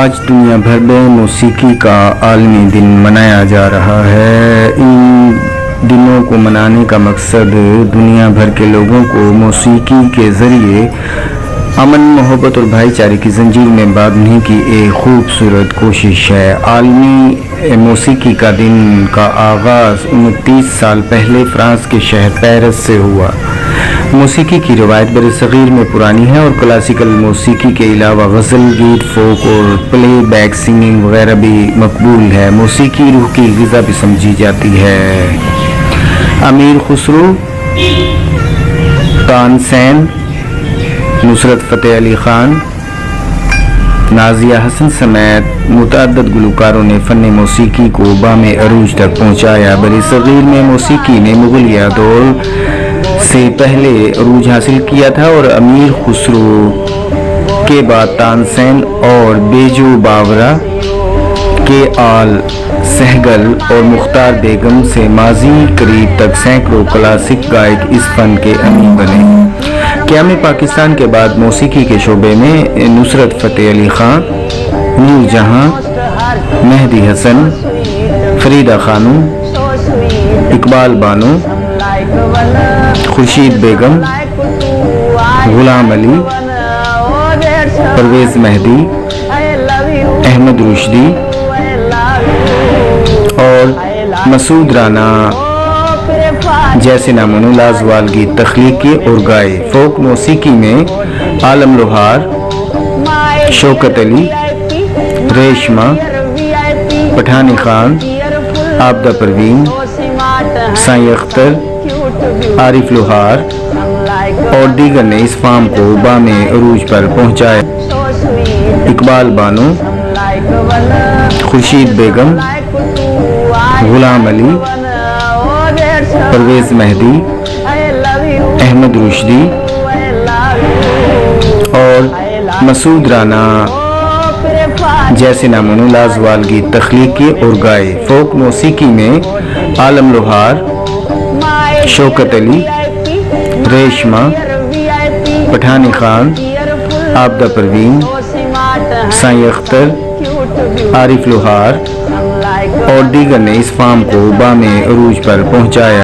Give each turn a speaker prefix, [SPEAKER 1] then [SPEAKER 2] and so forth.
[SPEAKER 1] آج دنیا بھر میں موسیقی کا عالمی دن منایا جا رہا ہے۔ ان دنوں کو منانے کا مقصد دنیا بھر کے لوگوں کو موسیقی کے ذریعے امن، محبت اور بھائی چارے کی زنجیر میں باندھنے کی ایک خوبصورت کوشش ہے۔ عالمی موسیقی کا دن کا آغاز 29 سال پہلے فرانس کے شہر پیرس سے ہوا۔ موسیقی کی روایت برصغیر میں پرانی ہے اور کلاسیکل موسیقی کے علاوہ غزل، گیت، فوک اور پلے بیک سنگنگ وغیرہ بھی مقبول ہے۔ موسیقی روح کی غذا بھی سمجھی جاتی ہے۔ امیر خسرو، تانسین، نصرت فتح علی خان، نازیہ حسن سمیت متعدد گلوکاروں نے فن موسیقی کو بام عروج تک پہنچایا۔ برصغیر میں موسیقی نے مغلیہ دور سے پہلے عروج حاصل کیا تھا اور امیر خسرو کے بعد تانسین اور بیجو باورا کے آل سہگل اور مختار بیگم سے ماضی قریب تک سینکڑوں کلاسک گائک اس فن کے امین بنے۔ قیام پاکستان کے بعد موسیقی کے شعبے میں نصرت فتح علی خان، نور جہاں، مہدی حسن، فریدہ خانم، اقبال بانو، خورشید بیگم، غلام علی، پرویز مہدی، احمد رشدی اور مسعود رانا جیسے ناموں نے لازوال گیت تخلیق کیے اور گائے۔ فوک موسیقی میں عالم لوہار، شوکت علی، ریشمہ، پٹھانی خان، عابدہ پروین، سائیں اختر، عارف لوہار اور دیگر نے اس فارم کو بام عروج پر پہنچایا۔ اقبال بانو، خورشید بیگم، غلام علی، پرویز مہدی، احمد رشدی اور مسعود رانا جیسے ناموں نے لازوال گیت تخلیق کیے اور گائے۔ فوک موسیقی میں عالم لوہار، شوکت علی، ریشمہ، پٹھانی خان، عابدہ پروین، سائیں اختر، عارف لوہار اور دیگر نے اس فارم کو بام عروج پر پہنچایا۔